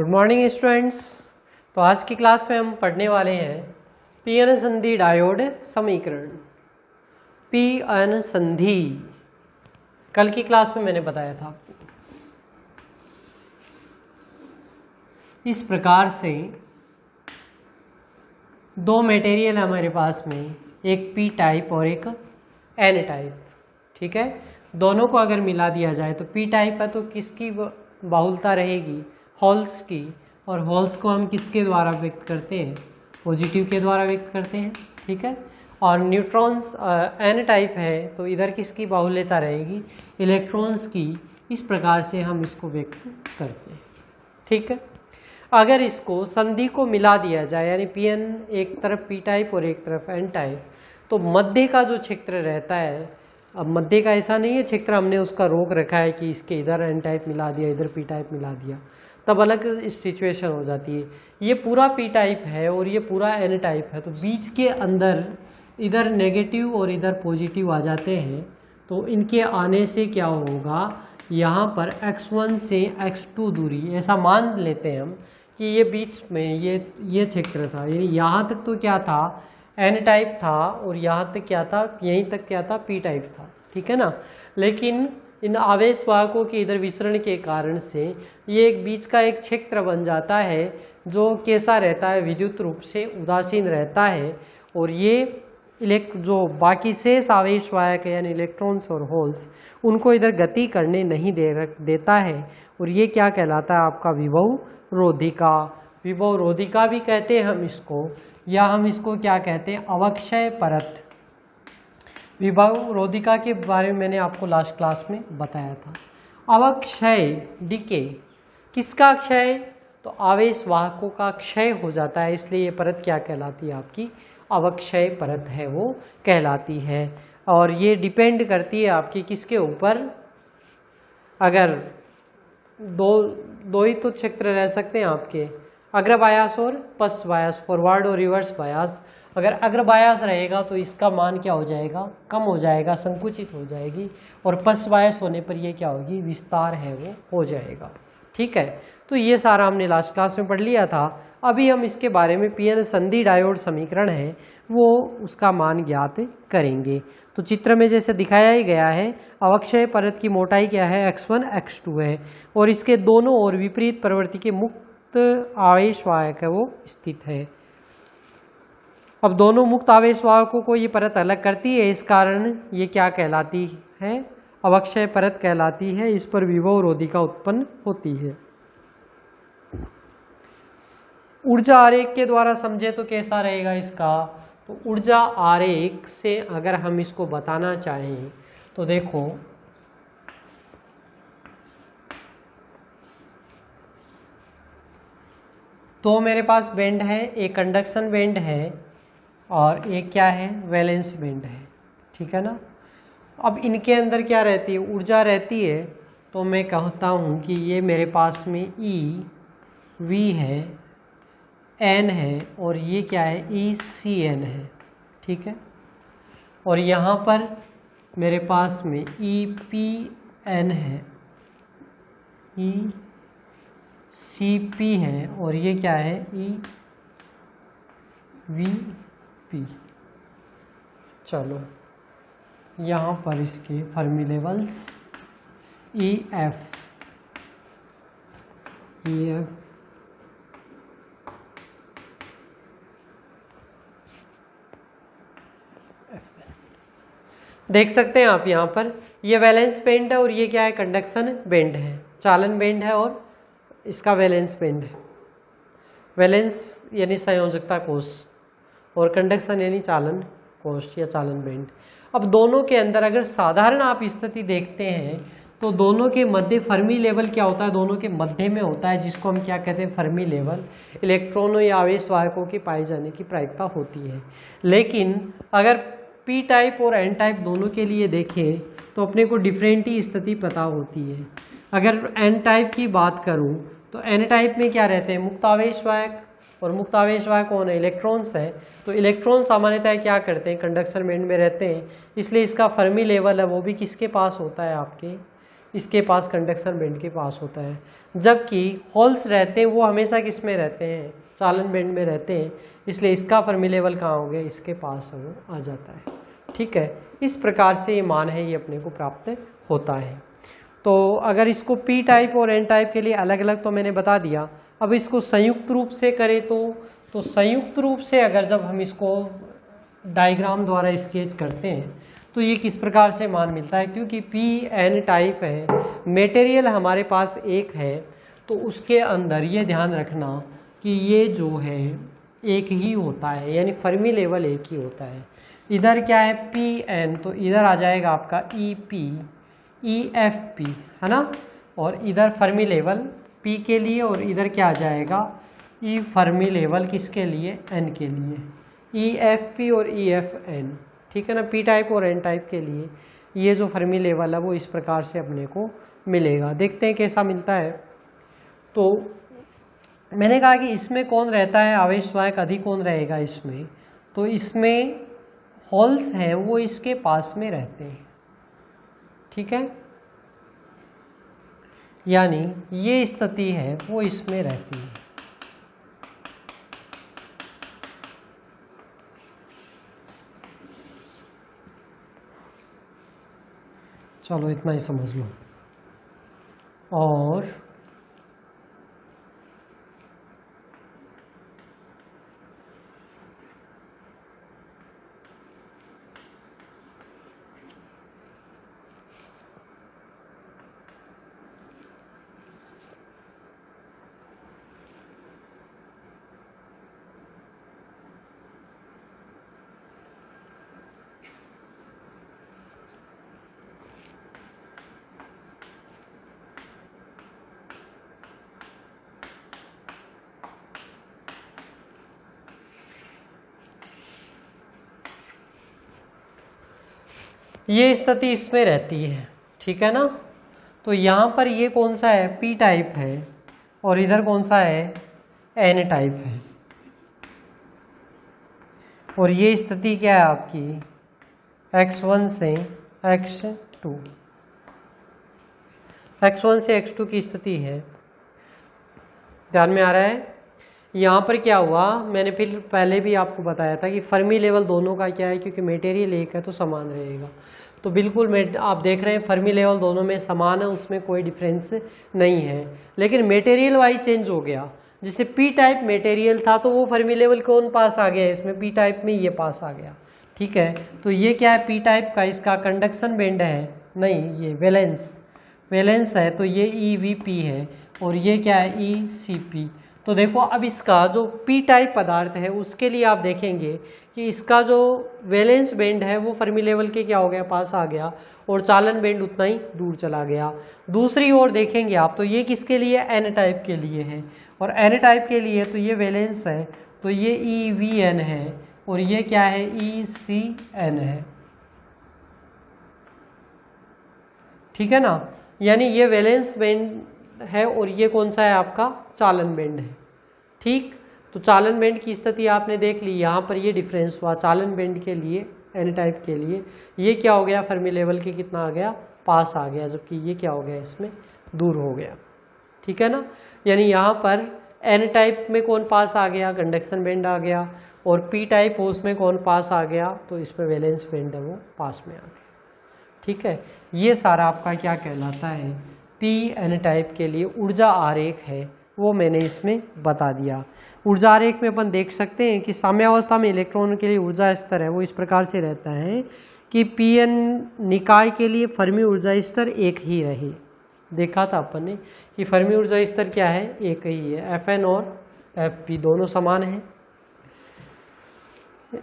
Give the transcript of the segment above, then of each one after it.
Good morning students. तो आज की क्लास में हम पढ़ने वाले हैं पी एन संधि डायोड समीकरण। पी एन संधि कल की क्लास में मैंने बताया था आपको। इस प्रकार से दो मटेरियल है हमारे पास में, एक पी टाइप और एक एन टाइप। ठीक है, दोनों को अगर मिला दिया जाए तो पी टाइप है तो किसकी बाहुलता रहेगी? होल्स की। और होल्स को हम किसके द्वारा व्यक्त करते हैं? पॉजिटिव के द्वारा व्यक्त करते हैं। ठीक है, और न्यूट्रॉन्स एन टाइप है तो इधर किसकी बाहुल्यता रहेगी? इलेक्ट्रॉन्स की। इस प्रकार से हम इसको व्यक्त करते हैं। ठीक है, अगर इसको संधि को मिला दिया जाए यानी पी एन एक तरफ पी टाइप और एक तरफ एन टाइप, तो मध्य का जो क्षेत्र रहता है, अब मध्य का ऐसा नहीं है क्षेत्र हमने उसका रोक रखा है कि इसके इधर एन टाइप मिला दिया इधर पी टाइप मिला दिया, तब अलग सिचुएशन हो जाती है। ये पूरा पी टाइप है और ये पूरा एन टाइप है, तो बीच के अंदर इधर नेगेटिव और इधर पॉजिटिव आ जाते हैं। तो इनके आने से क्या होगा, यहाँ पर x1 से x2 दूरी, ऐसा मान लेते हैं हम कि ये बीच में ये क्षेत्र था, यानी यहाँ तक तो क्या था? एन टाइप था और यहाँ तक क्या था? यहीं तक क्या था? पी टाइप था। ठीक है ना। लेकिन इन आवेश वाहकों के इधर विसरण के कारण से ये एक बीच का एक क्षेत्र बन जाता है जो कैसा रहता है? विद्युत रूप से उदासीन रहता है। और ये जो बाकी शेष आवेश वाहक यानी इलेक्ट्रॉन्स और होल्स, उनको इधर गति करने नहीं देता है। और ये क्या कहलाता है? आपका विभव रोधिका। विभव रोधिका भी कहते हैं हम इसको, या हम इसको क्या कहते हैं? अवक्षय परत। विभव रोधिका के बारे में मैंने आपको लास्ट क्लास में बताया था। अवक्षय डिके, किसका क्षय? तो आवेश वाहकों का क्षय हो जाता है, इसलिए ये परत क्या कहलाती है? आपकी अवक्षय परत है, वो कहलाती है। और ये डिपेंड करती है आपकी किसके ऊपर? अगर दो ही तो क्षेत्र रह सकते हैं आपके, अग्र बायास और पश्च बायास, फॉरवर्ड और रिवर्स बायास। अगर अग्र बायास रहेगा तो इसका मान क्या हो जाएगा? कम हो जाएगा, संकुचित हो जाएगी। और पश्च बायास होने पर ये क्या होगी? विस्तार है वो हो जाएगा। ठीक है, तो ये सारा हमने लास्ट क्लास में पढ़ लिया था। अभी हम इसके बारे में पी एन संधि डायोड समीकरण है वो उसका मान ज्ञात करेंगे। तो चित्र में जैसे दिखाया ही गया है, अवक्षय परत की मोटाई क्या है? x1 x2 है और इसके दोनों ओर विपरीत प्रवृत्ति के मुक्त आवेश वाहक है वो स्थित है। अब दोनों मुक्त आवेश वाहकों को ये परत अलग करती है, इस कारण ये क्या कहलाती है? अवक्षय परत कहलाती है। इस पर विभव रोधिका उत्पन्न होती है। ऊर्जा आरेख के द्वारा समझे तो कैसा रहेगा इसका? तो ऊर्जा आरेख से अगर हम इसको बताना चाहें तो देखो, तो मेरे पास बेंड है, एक कंडक्शन बेंड है और एक क्या है? वैलेंस बेंड है। ठीक है ना। अब इनके अंदर क्या रहती है? ऊर्जा रहती है। तो मैं कहता हूँ कि ये मेरे पास में ई वी है, एन है और ये क्या है? ई सी एन है। ठीक है, और यहाँ पर मेरे पास में ई पी एन है, ई सी पी है और ये क्या है? E V P. चलो, यहाँ पर इसके फर्मी लेवल्स ई एफ, देख सकते हैं आप यहाँ पर, ये वैलेंस बेंड है और ये क्या है? कंडक्शन बेंड है। चालन बेंड है और इसका वैलेंस बेंड है। वैलेंस यानी संयोजकता कोष और कंडक्शन यानी चालन कोष या चालन बेंड। अब दोनों के अंदर अगर साधारण आप स्थिति देखते हैं तो दोनों के मध्य फर्मी लेवल क्या होता है? दोनों के मध्य में होता है, जिसको हम क्या कहते हैं? Fermi level. इलेक्ट्रॉनों या आवेश वाहकों के पाए जाने की प्रायिकता होती है। लेकिन अगर पी टाइप और एन टाइप दोनों के लिए देखें तो अपने को डिफरेंट ही स्थिति पता होती है। अगर एन टाइप की बात करूं तो एन टाइप में क्या रहते हैं? मुक्त आवेश वाहक, और मुक्त आवेश वाहक कौन है? इलेक्ट्रॉन्स है। तो इलेक्ट्रॉन सामान्यतः क्या करते हैं? कंडक्शन बैंड में रहते हैं, इसलिए इसका फर्मी लेवल है वो भी किसके पास होता है? आपके इसके पास कंडक्शन बैंड के पास होता है, जबकि होल्स रहते हैं वो हमेशा किस में रहते हैं, चालन बैंड में रहते हैं, इसलिए इसका फर्मी लेवल कहाँ हो गया, इसके पास वो आ जाता है। ठीक है, इस प्रकार से ये मान है ये अपने को प्राप्त होता है। तो अगर इसको पी टाइप और एन टाइप के लिए अलग अलग तो मैंने बता दिया, अब इसको संयुक्त रूप से करें तो संयुक्त रूप से अगर जब हम इसको डायग्राम द्वारा स्केच करते हैं तो ये किस प्रकार से मान मिलता है, क्योंकि पी एन टाइप है, मटेरियल हमारे पास एक है, तो उसके अंदर ये ध्यान रखना कि ये जो है एक ही होता है, यानी फर्मी लेवल एक ही होता है। इधर क्या है पी एन, तो इधर आ जाएगा आपका E P E F P, है ना, और इधर फर्मी लेवल पी के लिए, और इधर क्या आ जाएगा ई फर्मी लेवल किसके लिए, एन के लिए, ई एफ पी और ई एफ एन। ठीक है ना, पी टाइप और एन टाइप के लिए ये जो फर्मी लेवल है वो इस प्रकार से अपने को मिलेगा। देखते हैं कैसा मिलता है। तो मैंने कहा कि इसमें कौन रहता है, आवेशवाहक अधिक कौन रहेगा इसमें, तो इसमें होल्स हैं वो इसके पास में रहते हैं। ठीक है, यानी ये स्थिति है वो इसमें रहती है। चलो इतना ही समझ लो। और ये स्थिति इसमें रहती है। ठीक है ना, तो यहाँ पर ये कौन सा है, पी टाइप है, और इधर कौन सा है, एन टाइप है। और ये स्थिति क्या है आपकी, x1 से x2, x1 से x2 की स्थिति है। ध्यान में आ रहा है। यहाँ पर क्या हुआ, मैंने फिर पहले भी आपको बताया था कि फर्मी लेवल दोनों का क्या है, क्योंकि मटेरियल एक है तो समान रहेगा। तो बिल्कुल आप देख रहे हैं फर्मी लेवल दोनों में समान है, उसमें कोई डिफरेंस नहीं है, लेकिन मटेरियल वाइज चेंज हो गया। जैसे पी टाइप मटेरियल था तो वो फर्मी लेवल कौन पास आ गया, इसमें पी टाइप में ये पास आ गया। ठीक है, तो ये क्या है पी टाइप का, इसका कंडक्शन बैंड है, नहीं ये वैलेंस है, तो ये ई वी पी है, और ये क्या है ई सी पी। तो देखो अब इसका जो पी टाइप पदार्थ है उसके लिए आप देखेंगे कि इसका जो वैलेंस बैंड है वो फर्मी लेवल के क्या हो गया, पास आ गया, और चालन बैंड उतना ही दूर चला गया। दूसरी ओर देखेंगे आप तो ये किसके लिए, एन टाइप के लिए है, और एन टाइप के लिए तो ये वैलेंस है, तो ये ई वी एन है, और ये क्या है ई सी एन है। ठीक है ना, यानी ये वैलेंस बैंड है और ये कौन सा है आपका, चालन बैंड है। ठीक, तो चालन बैंड की स्थिति आपने देख ली, यहाँ पर ये डिफरेंस हुआ चालन बैंड के लिए, एन टाइप के लिए ये क्या हो गया, फर्मी लेवल के कितना आ गया, पास आ गया, जबकि ये क्या हो गया, इसमें दूर हो गया। ठीक है ना, यानी यहाँ पर एन टाइप में कौन पास आ गया, कंडक्शन बैंड आ गया, और पी टाइप हो उसमें कौन पास आ गया, तो इसमें वैलेंस बैंड है वो पास में आ गया। ठीक है, ये सारा आपका क्या कहलाता है, पी एन टाइप के लिए ऊर्जा आरेख है, वो मैंने इसमें बता दिया। ऊर्जा आरेख में अपन देख सकते हैं कि साम्यावस्था में इलेक्ट्रॉन के लिए ऊर्जा स्तर है वो इस प्रकार से रहता है कि पी एन निकाय के लिए फर्मी ऊर्जा स्तर एक ही रहे। देखा था अपन ने कि फर्मी ऊर्जा स्तर क्या है, एक ही है, एफ एन और एफ पी दोनों समान है।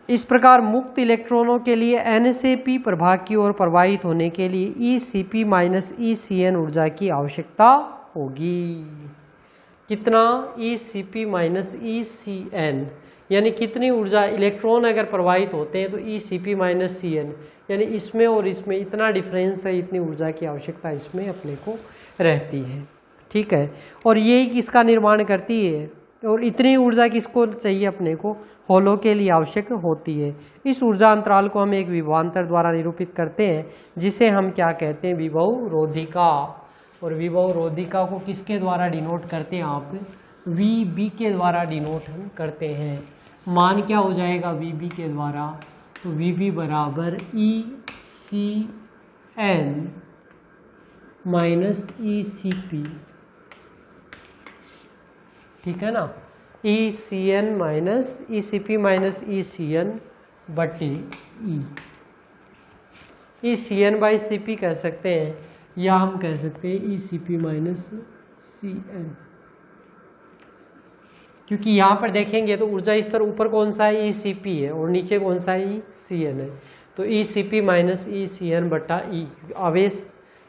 इस प्रकार मुक्त इलेक्ट्रॉनों के लिए एन से पी प्रभाग की ओर प्रवाहित होने के लिए E C P minus E C N ऊर्जा की आवश्यकता होगी। कितना, E C P minus E C N, यानी कितनी ऊर्जा, इलेक्ट्रॉन अगर प्रवाहित होते हैं तो E C P minus C N, यानी इसमें और इसमें इतना डिफरेंस है, इतनी ऊर्जा की आवश्यकता इसमें अपने को रहती है। ठीक है, और यही किसका निर्माण करती है, और इतनी ऊर्जा किसको चाहिए अपने को, होलों के लिए आवश्यक होती है। इस ऊर्जा अंतराल को हम एक विभवांतर द्वारा निरूपित करते हैं जिसे हम क्या कहते हैं, विभव रोधिका। और विभव रोधिका को किसके द्वारा डिनोट करते हैं आप, वी बी के द्वारा डिनोट हम करते हैं। मान क्या हो जाएगा वी बी के द्वारा, तो वी बी बराबर E C N minus E C P, ठीक है ना, E C N minus E C P minus E C N बटे E C N by C P कह सकते हैं, या हम कह सकते हैं E C P minus C N, क्योंकि यहाँ पर देखेंगे तो ऊर्जा स्तर ऊपर कौन सा है, ई सी पी है, और नीचे कौन सा है, ई सी एन है। तो E C P minus E C N बटा ई, आवेश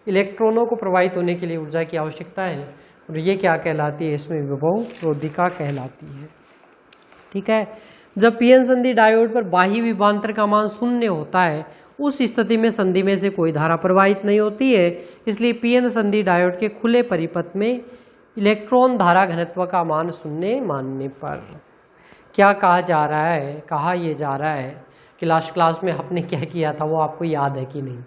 इलेक्ट्रॉनों को प्रवाहित होने के लिए ऊर्जा की आवश्यकता है, और ये क्या कहलाती है, इसमें विभव रोधिका कहलाती है। ठीक है, जब पीएन संधि डायोड पर बाह्य विभवांतर का मान शून्य होता है उस स्थिति में संधि में से कोई धारा प्रवाहित नहीं होती है, इसलिए पीएन संधि डायोड के खुले परिपथ में इलेक्ट्रॉन धारा घनत्व का मान शून्य मानने पर क्या कहा जा रहा है, कहा यह जा रहा है कि लास्ट क्लास में हमने क्या किया था वो आपको याद है कि नहीं।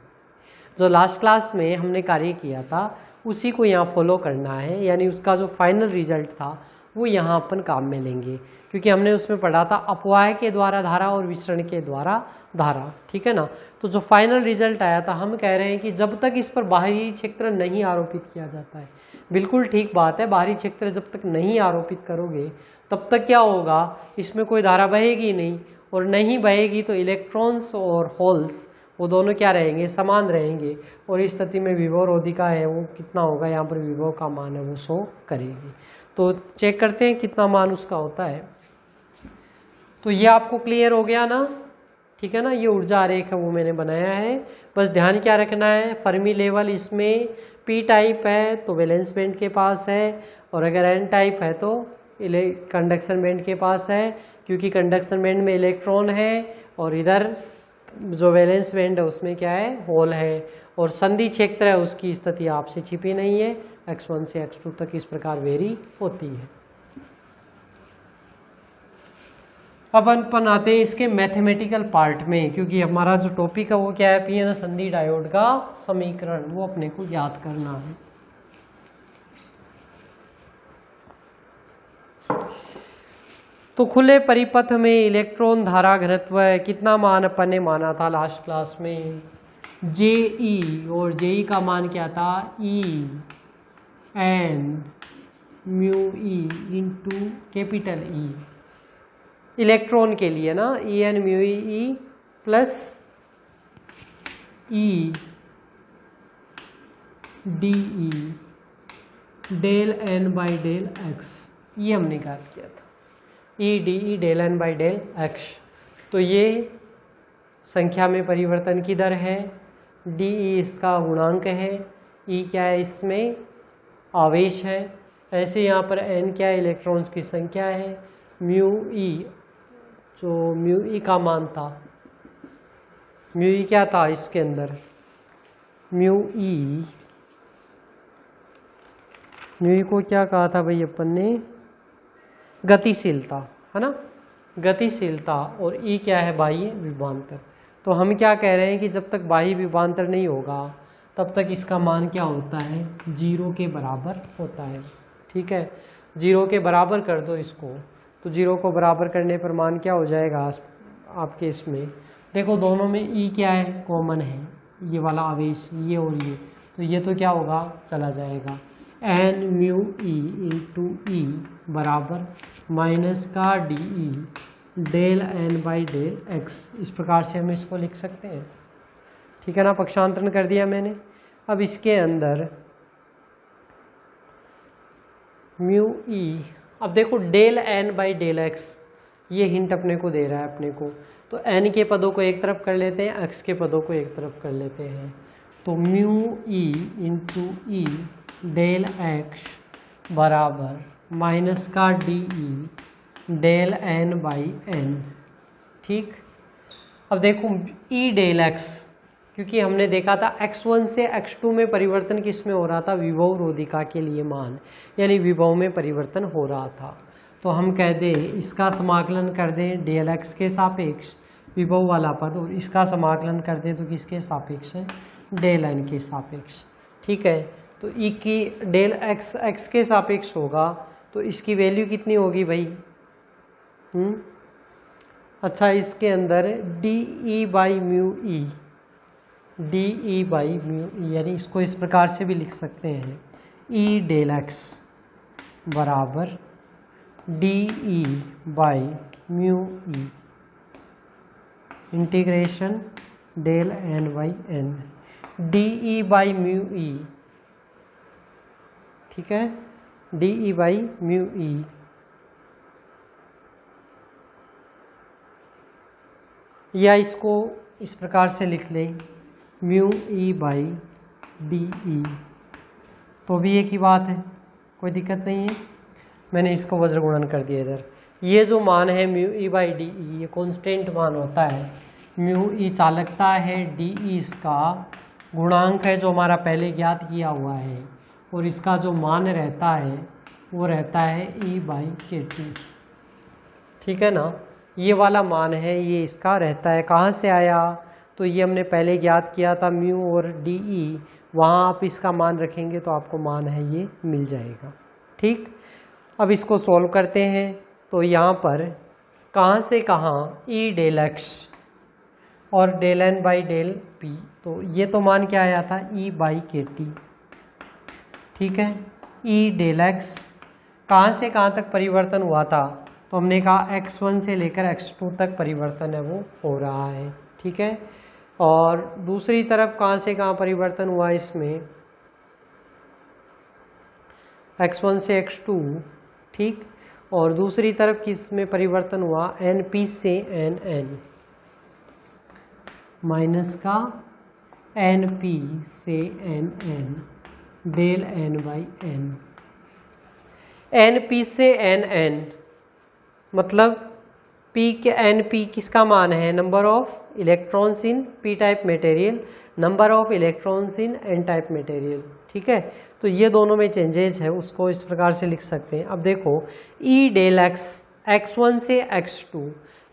जो लास्ट क्लास में हमने कार्य किया था उसी को यहाँ फॉलो करना है, यानी उसका जो फाइनल रिजल्ट था वो यहाँ अपन काम में लेंगे, क्योंकि हमने उसमें पढ़ा था अपवाय के द्वारा धारा और विसरण के द्वारा धारा। ठीक है ना, तो जो फाइनल रिजल्ट आया था हम कह रहे हैं कि जब तक इस पर बाहरी क्षेत्र नहीं आरोपित किया जाता है, बिल्कुल ठीक बात है, बाहरी क्षेत्र जब तक नहीं आरोपित करोगे तब तक क्या होगा, इसमें कोई धारा बहेगी नहीं, और नहीं बहेगी तो इलेक्ट्रॉन्स और होल्स वो दोनों क्या रहेंगे, समान रहेंगे, और इस स्थिति में विभव रोधिका है वो कितना होगा, यहाँ पर विभव का मान है वो 100 करेगी। तो चेक करते हैं कितना मान उसका होता है। तो ये आपको क्लियर हो गया ना, ठीक है ना, ये ऊर्जा आरेख है वो मैंने बनाया है। बस ध्यान क्या रखना है, फर्मी लेवल इसमें पी टाइप है तो वैलेंस बैंड के पास है, और अगर एन टाइप है तो कंडक्शन बैंड के पास है, क्योंकि कंडक्शन बैंड में इलेक्ट्रॉन है और इधर जो वैलेंस बैंड है उसमें क्या है, होल है, और संधि क्षेत्र है उसकी स्थिति आपसे छिपी नहीं है, x1 से x2 तक इस प्रकार वेरी होती है। अब अपन आते हैं इसके मैथमेटिकल पार्ट में, क्योंकि हमारा जो टॉपिक है वो क्या है, पीएन संधि डायोड का समीकरण, वो अपने को याद करना है। तो खुले परिपथ में इलेक्ट्रॉन धारा घनत्व कितना मान अपन ने माना था लास्ट क्लास में, JE, और JE का मान क्या था, E N mu E into capital E, electron के लिए ना, E N mu E plus E DE del N by del X, ये हमने ज्ञात किया था, E DE del N by del X। तो ये संख्या में परिवर्तन की दर है, DE इसका गुणांक है, E क्या है, इसमें आवेश है, ऐसे यहाँ पर N क्या है, इलेक्ट्रॉन्स की संख्या है, म्यू E जो म्यू E का मान था, म्यू E क्या था इसके अंदर, म्यू E को क्या कहा था भाई अपन ने, गतिशीलता है ना, गतिशीलता, और E क्या है, बाह्य विभवांतर। तो हम क्या कह रहे हैं कि जब तक बाह्य विभवांतर नहीं होगा तब तक इसका मान क्या होता है, 0 के बराबर होता है। ठीक है, 0 के बराबर कर दो इसको, तो 0 को बराबर करने पर मान क्या हो जाएगा आपके इसमें, देखो दोनों में E क्या है, कॉमन है, ये वाला आवेश ये और ये, तो ये तो क्या होगा, चला जाएगा, N mu E into E बराबर माइनस का DE del N by del X, इस प्रकार से हम इसको लिख सकते हैं। ठीक है ना, पक्षांतरण कर दिया मैंने। अब इसके अंदर म्यू E, अब देखो del N by del X, ये हिंट अपने को दे रहा है अपने को, तो N के पदों को एक तरफ कर लेते हैं, X के पदों को एक तरफ कर लेते हैं, तो mu E into E del X बराबर माइनस का DE del N by N। ठीक, अब देखो E डेल X, क्योंकि हमने देखा था x1 से x2 में परिवर्तन किस में हो रहा था, विभव रोधिका के लिए मान, यानी विभव में परिवर्तन हो रहा था, तो हम कह दें इसका समाकलन कर दें डेल एक्स के सापेक्ष विभव वाला पद, और इसका समाकलन कर दें तो किसके सापेक्ष है, डेल एन के सापेक्ष। ठीक है, तो ई की डेल एक्स एक्स के सापेक्ष होगा तो इसकी वैल्यू कितनी होगी भाई? अच्छा, इसके अंदर D E by mu E, D E by mu E, यानी इसको इस प्रकार से भी लिख सकते हैं, ई डेल एक्स बराबर D E by mu E integration del N by N, D E by mu E, ठीक है, D E by mu E, या इसको इस प्रकार से लिख लें mu E by D E, तो भी एक ही बात है, कोई दिक्कत नहीं है। मैंने इसको वज्र गुणन कर दिया इधर। ये जो मान है म्यू ई बाई डी ई, ये कॉन्स्टेंट मान होता है। म्यू ई चालकता है, डी ई इसका गुणांक है जो हमारा पहले ज्ञात किया हुआ है, और इसका जो मान रहता है वो रहता है ई बाई के टी। ठीक है ना, ये वाला मान है, ये इसका रहता है। कहाँ से आया? तो ये हमने पहले ज्ञात किया था म्यू और डी ई, वहाँ आप इसका मान रखेंगे तो आपको मान है ये मिल जाएगा। ठीक, अब इसको सॉल्व करते हैं। तो यहाँ पर कहाँ से कहाँ ई डेल एक्स और del N by del p, तो ये तो मान क्या आया था, ई बाई के टी। ठीक है, ई डेल एक्स कहाँ से कहाँ तक परिवर्तन हुआ था, तो हमने कहा x1 से लेकर x2 तक परिवर्तन है वो हो रहा है। ठीक है, और दूसरी तरफ कहाँ से कहाँ परिवर्तन हुआ इसमें, x1 से x2, ठीक, और दूसरी तरफ किस में परिवर्तन हुआ, np से nn, माइनस का np से nn del n by n, np से nn मतलब P के NP किसका मान है, number of electrons in P type material, number of electrons in N type material. ठीक है, तो ये दोनों में चेंजेस है, उसको इस प्रकार से लिख सकते हैं। अब देखो E डेल एक्स x1 से x2,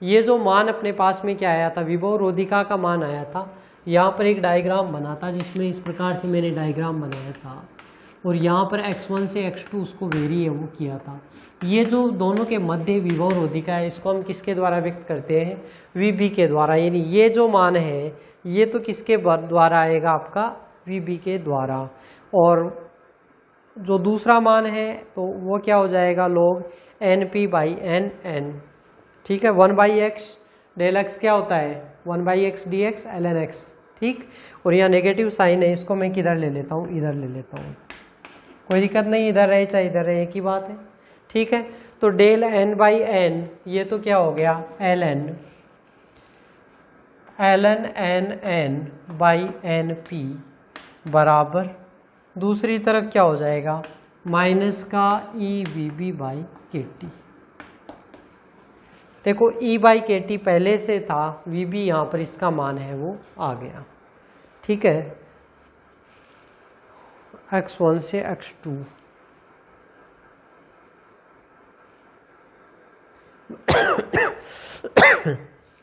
ये जो मान अपने पास में क्या आया था, विभव रोधिका का मान आया था। यहाँ पर एक डायग्राम बना था जिसमें इस प्रकार से मैंने डायग्राम बनाया था, और यहाँ पर x1 से x2 उसको वेरी है वो किया था। ये जो दोनों के मध्य विभव रोधिका है, इसको हम किसके द्वारा व्यक्त करते हैं, VB के द्वारा। यानी ये जो मान है ये तो किसके द्वारा आएगा, आपका VB के द्वारा, और जो दूसरा मान है तो वो क्या हो जाएगा, log NP बाई NN। ठीक है, 1/x डेल एक्स क्या होता है, 1/x dx ln x। ठीक, और यहाँ नेगेटिव साइन है, इसको मैं किधर ले लेता हूँ, इधर ले लेता हूँ, कोई दिक्कत नहीं, इधर रहे चाहे इधर रहे, एक ही बात है। ठीक है, तो डेल n बाई n, ये तो क्या हो गया, ln n बाई np बराबर, दूसरी तरफ क्या हो जाएगा, माइनस का E V B by K T. देखो ई बाई के टी पहले से था, वी बी यहाँ पर इसका मान है वो आ गया। ठीक है, x1 से x2,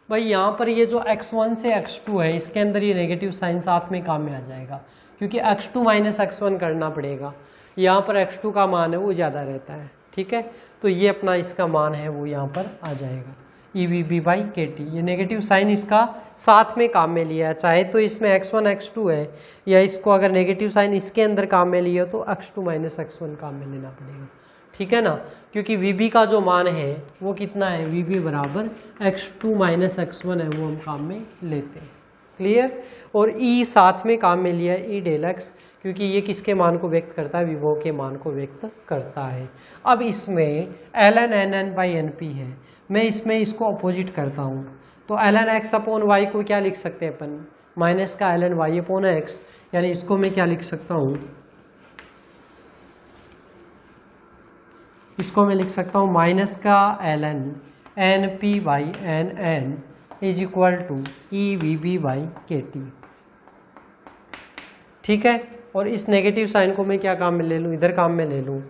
भाई यहाँ पर ये जो x1 से x2 है, इसके अंदर ये नेगेटिव साइन साथ में काम में आ जाएगा, क्योंकि x2 माइनस x1 करना पड़ेगा। यहाँ पर x2 का मान है वो ज़्यादा रहता है। ठीक है, तो ये अपना इसका मान है वो यहाँ पर आ जाएगा, ई V B by K T. ये नेगेटिव साइन इसका साथ में काम में लिया है, चाहे तो इसमें x1 x2 है, या इसको अगर नेगेटिव साइन इसके अंदर काम में लिया तो x2 माइनस x1 काम में लेना पड़ेगा। ठीक है ना, क्योंकि VB का जो मान है वो कितना है, VB बराबर x2 माइनस x1 है, वो हम काम में लेते हैं। क्लियर, और E साथ में काम में लिया है, E डेल एक्स, क्योंकि ये किसके मान को व्यक्त करता है, विभव के मान को व्यक्त करता है। अब इसमें ln nn बाई np है, मैं इसमें इसको अपोजिट करता हूँ, तो ln x अपॉन y को क्या लिख सकते हैं अपन, माइनस का ln y अपॉन x, यानी इसको मैं क्या लिख सकता हूँ, इसको मैं लिख सकता हूँ माइनस का ln np by nn is equal to E V B by K T. ठीक है, और इस नेगेटिव साइन को मैं क्या काम में ले लूँ, इधर काम में ले लूँ,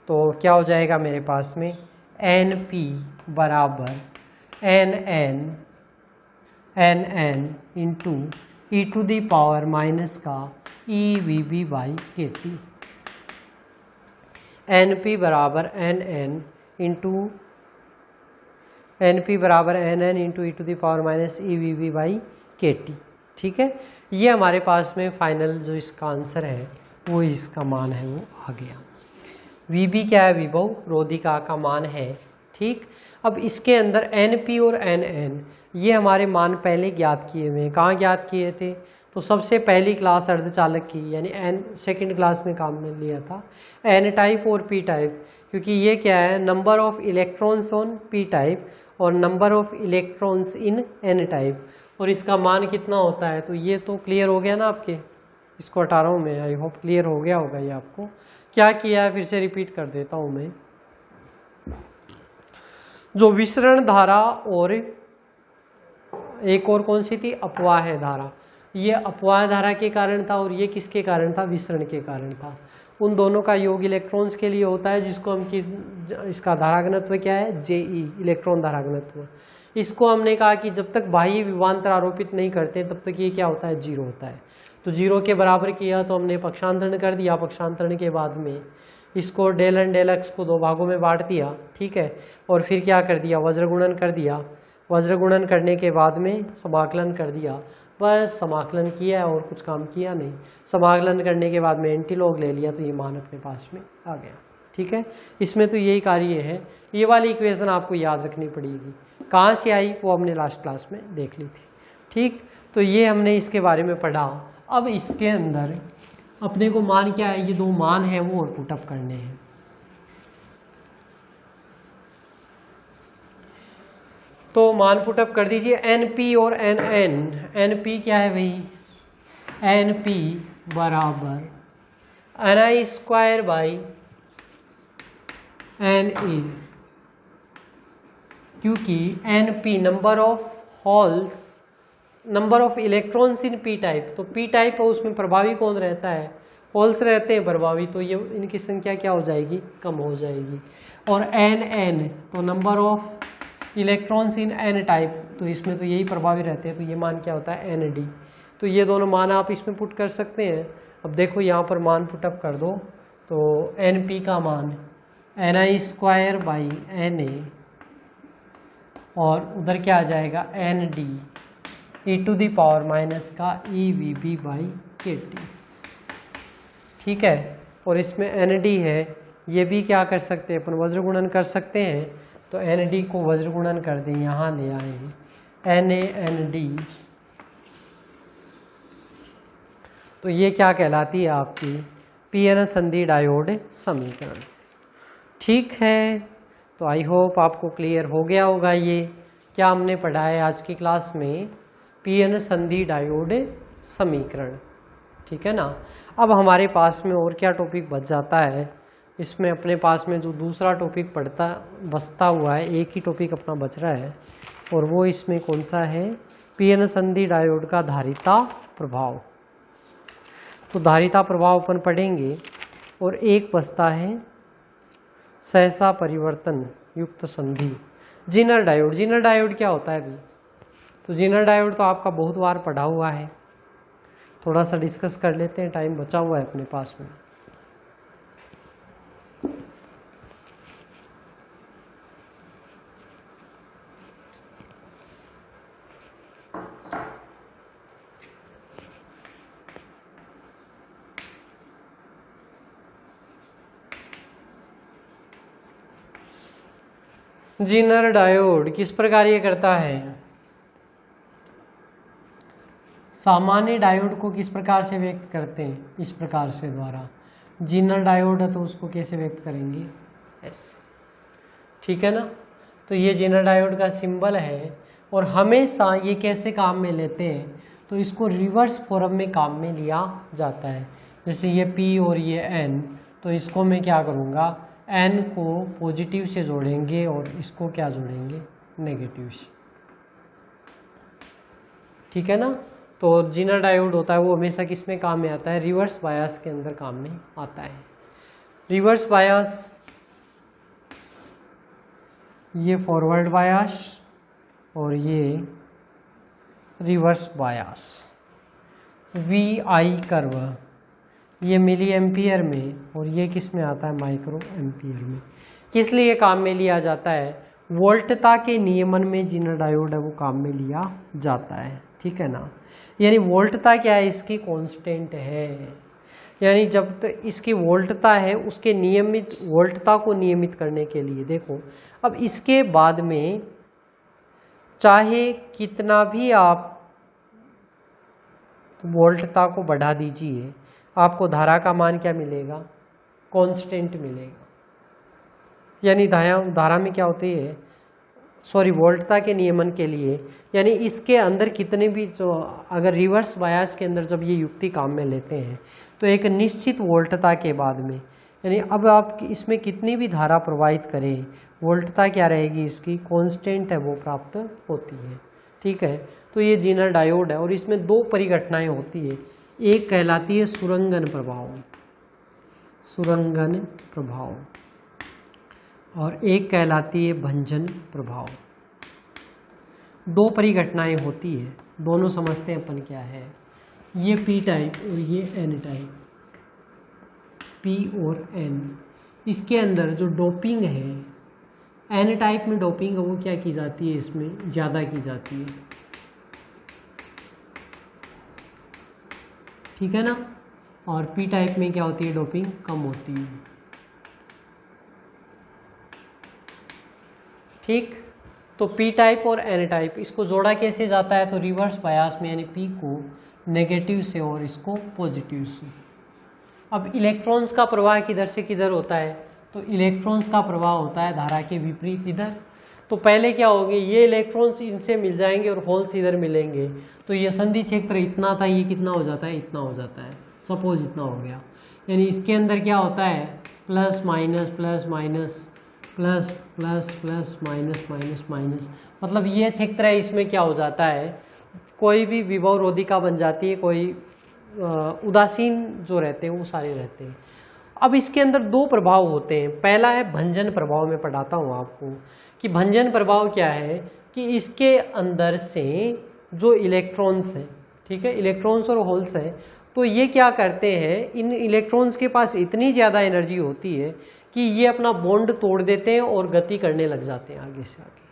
तो क्या हो जाएगा मेरे पास में एन पी बराबर N N into E to the power minus का E V B by K T. N P बराबर N into E to the power minus E V B by K T. ठीक है, ये हमारे पास में final जो इसका आंसर है वो इसका मान है वो आ गया। वी बी क्या है, विभव रोधिका का मान है। ठीक, अब इसके अंदर एन पी और एन ये हमारे मान पहले ज्ञात किए हुए हैं। कहाँ ज्ञात किए थे, तो सबसे पहली क्लास अर्धचालक की यानी एन सेकेंड क्लास में काम में लिया था। एन टाइप और पी टाइप, क्योंकि ये क्या है, number of electrons on P type और number of electrons in N type, और इसका मान कितना होता है। तो ये तो क्लियर हो गया ना आपके, इसको हटा रहा हूँ मैं, आई होप क्लियर हो गया होगा ये आपको। क्या किया है फिर से रिपीट कर देता हूँ मैं। जो विसरण धारा और एक और कौन सी थी, अपवाह धारा, ये अपवाह धारा के कारण था और ये किसके कारण था, विसरण के कारण था। उन दोनों का योग इलेक्ट्रॉन्स के लिए होता है, जिसको हम इसका धारा घनत्व क्या है, जेई, इलेक्ट्रॉन धारा घनत्व। इसको हमने कहा कि जब तक बाह्य विभवांतर आरोपित नहीं करते तब तक ये क्या होता है, जीरो होता है। तो जीरो के बराबर किया तो हमने पक्षांतरण कर दिया। पक्षांतरण के बाद में इसको डेल एन डेल एक्स को दो भागों में बांट दिया। ठीक है, और फिर क्या कर दिया, वज्र गुणन कर दिया। वज्र गुणन करने के बाद में समाकलन कर दिया। बस समाकलन किया और कुछ काम किया नहीं। समाकलन करने के बाद में एंटीलॉग ले लिया तो ये मान अपने पास में आ गया। ठीक है, इसमें तो यही कार्य है। ये वाली इक्वेशन आपको याद रखनी पड़ेगी। कहाँ से आई वो हमने लास्ट क्लास में देख ली थी। ठीक, तो ये हमने इसके बारे में पढ़ा। अब इसके अंदर अपने को मान क्या है, ये दो मान है वो और पुटअप करने हैं। तो मान पुटअप कर दीजिए, एन पी और एन एन पी क्या है भाई, एन पी बराबर N I square by N A, क्योंकि N P number of holes, number of electrons in P type, तो पी टाइप है उसमें प्रभावी कौन रहता है, होल्स रहते हैं प्रभावी, तो ये इनकी संख्या क्या हो जाएगी, कम हो जाएगी। और एन तो number of electrons in N type, तो इसमें तो यही प्रभावी रहते हैं, तो ये मान क्या होता है, एन डी। तो ये दोनों मान आप इसमें पुट कर सकते हैं। अब देखो यहाँ पर मान पुटअप कर दो, तो एन पी का मान N I square by N A, और उधर क्या आ जाएगा, N D E to the power minus का E V B by K T. ठीक है, और इसमें एन डी है, ये भी क्या कर सकते हैं अपन, वज्र गुणन कर सकते हैं। तो एन डी को वज्र गुणन कर दें, यहाँ ले आए एन ए एन डी, तो ये क्या कहलाती है आपकी पी एन संधि डायोड समीकरण। ठीक है, तो आई होप आपको क्लियर हो गया होगा ये क्या हमने पढ़ा है आज की क्लास में, पी एन संधि डायोड समीकरण। ठीक है ना। अब हमारे पास में और क्या टॉपिक बच जाता है, इसमें अपने पास में जो दूसरा टॉपिक बचता हुआ है, एक ही टॉपिक अपना बच रहा है, और वो इसमें कौन सा है, पी एन संधि डायोड का धारिता प्रभाव। तो धारिता प्रभाव अपन पढ़ेंगे, और एक बचता है सहसा परिवर्तन युक्त संधि जीनर डायोड। जीनर डायोड क्या होता है अभी, तो जीनर डायोड तो आपका बहुत बार पढ़ा हुआ है, थोड़ा सा डिस्कस कर लेते हैं, टाइम बचा हुआ है अपने पास में। जीनर डायोड किस प्रकार ये करता है, सामान्य डायोड को किस प्रकार से व्यक्त करते हैं, इस प्रकार से द्वारा। जीनर डायोड है तो उसको कैसे व्यक्त करेंगे, ऐसे। ठीक है ना, तो ये जीनर डायोड का सिंबल है, और हमेशा ये कैसे काम में लेते हैं, तो इसको रिवर्स फॉर्म में काम में लिया जाता है। जैसे ये P और ये N, तो इसको मैं क्या करूँगा, N को पॉजिटिव से जोड़ेंगे और इसको क्या जोड़ेंगे, नेगेटिव से। ठीक है ना, तो जीनर डायोड होता है वो हमेशा किस में काम में आता है, रिवर्स बायस के अंदर काम में आता है। रिवर्स बायस ये फॉरवर्ड बायस और ये रिवर्स बायस। VI कर्व ये मिली एम्पियर में और ये किस में आता है, माइक्रो एम्पियर में। किस लिए काम में लिया जाता है, वोल्टता के नियमन में जिनर डायोड है वो काम में लिया जाता है, ठीक है ना। यानी वोल्टता क्या है, इसकी कांस्टेंट है, यानी जब तक इसकी वोल्टता है उसके नियमित वोल्टता को नियमित करने के लिए। देखो अब इसके बाद में चाहे कितना भी आप वोल्टता को बढ़ा दीजिए, आपको धारा का मान क्या मिलेगा, कांस्टेंट मिलेगा। यानी धारा में क्या होती है, वोल्टता के नियमन के लिए, यानी इसके अंदर कितने भी जो अगर रिवर्स बायस के अंदर जब ये युक्ति काम में लेते हैं तो एक निश्चित वोल्टता के बाद में, यानी अब आप इसमें कितनी भी धारा प्रवाहित करें, वोल्टता क्या रहेगी, इसकी कांस्टेंट है वो प्राप्त होती है, ठीक है। तो ये जीनर डायोड है और इसमें दो परिघटनाएं होती है, एक कहलाती है सुरंगन प्रभाव, सुरंगन प्रभाव, और एक कहलाती है भंजन प्रभाव। दो परिघटनाएं होती है, दोनों समझते हैं अपन क्या है। ये P टाइप और ये N टाइप, P और N, इसके अंदर जो डोपिंग है, N टाइप में डोपिंग वो क्या की जाती है, इसमें ज़्यादा की जाती है, ठीक है ना। और P टाइप में क्या होती है, डोपिंग कम होती है, ठीक। तो P टाइप और N टाइप इसको जोड़ा कैसे जाता है, तो रिवर्स बायस में, यानी P को नेगेटिव से और इसको पॉजिटिव से। अब इलेक्ट्रॉन्स का प्रवाह किधर से किधर होता है, तो इलेक्ट्रॉन्स का प्रवाह होता है धारा के विपरीत इधर। तो पहले क्या होगी, ये इलेक्ट्रॉन्स इनसे मिल जाएंगे और होल्स इधर मिलेंगे, तो ये संधि क्षेत्र इतना था, ये कितना हो जाता है, इतना हो जाता है, सपोज इतना हो गया। यानी इसके अंदर क्या होता है, plus minus plus minus plus plus plus minus minus minus, मतलब ये क्षेत्र है, इसमें क्या हो जाता है, कोई भी विभव रोधिका बन जाती है, कोई उदासीन जो रहते हैं वो सारे रहते हैं। अब इसके अंदर दो प्रभाव होते हैं, पहला है भंजन प्रभाव। मैं पढ़ाता हूँ आपको कि भंजन प्रभाव क्या है, कि इसके अंदर से जो इलेक्ट्रॉन्स हैं, ठीक है, इलेक्ट्रॉन्स और होल्स हैं, तो ये क्या करते हैं, इन इलेक्ट्रॉन्स के पास इतनी ज़्यादा एनर्जी होती है कि ये अपना बॉन्ड तोड़ देते हैं और गति करने लग जाते हैं आगे से आगे,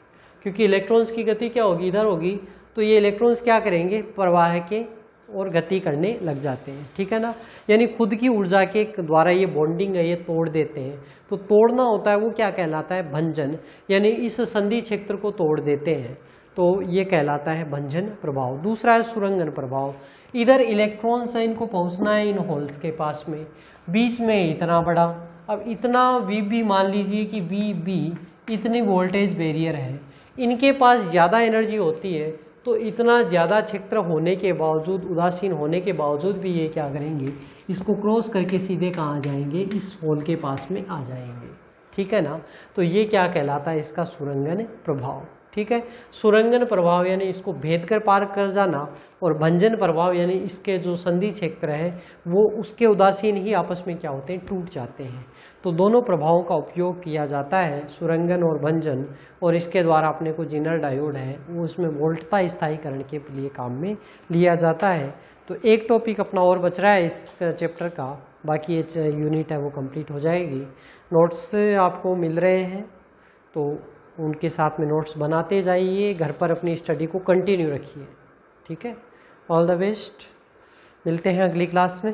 क्योंकि इलेक्ट्रॉन्स की गति क्या होगी, इधर होगी, तो ये इलेक्ट्रॉन्स क्या करेंगे, प्रवाह के और गति करने लग जाते हैं, ठीक है ना। यानी खुद की ऊर्जा के द्वारा ये बॉन्डिंग है ये तोड़ देते हैं। तो तोड़ना होता है वो क्या कहलाता है, भंजन, यानी इस संधि क्षेत्र को तोड़ देते हैं, तो ये कहलाता है भंजन प्रभाव। दूसरा है सुरंगन प्रभाव, इधर इलेक्ट्रॉन्स है, इनको पहुंचना है इन होल्स के पास में, बीच में इतना बड़ा, अब इतना VB मान लीजिए कि VB इतनी वोल्टेज बैरियर है, इनके पास ज़्यादा एनर्जी होती है, तो इतना ज़्यादा क्षेत्र होने के बावजूद, उदासीन होने के बावजूद भी ये क्या करेंगे, इसको क्रॉस करके सीधे कहाँ जाएंगे, इस होल के पास में आ जाएंगे, ठीक है ना। तो ये क्या कहलाता है, इसका सुरंगन प्रभाव, ठीक है। सुरंगन प्रभाव यानी इसको भेद कर पार कर जाना, और भंजन प्रभाव यानी इसके जो संधि क्षेत्र है वो उसके उदासीन ही आपस में क्या होते हैं, टूट जाते हैं। तो दोनों प्रभावों का उपयोग किया जाता है, सुरंगन और भंजन, और इसके द्वारा अपने को जिनर डायोड है वो उसमें वोल्टता स्थायीकरण के लिए काम में लिया जाता है। तो एक टॉपिक अपना और बच रहा है इस चैप्टर का, बाकी ये यूनिट है वो कंप्लीट हो जाएगी। नोट्स आपको मिल रहे हैं तो उनके साथ में नोट्स बनाते जाइए, घर पर अपनी स्टडी को कंटिन्यू रखिए, ठीक है। ऑल द बेस्ट, मिलते हैं अगली क्लास में।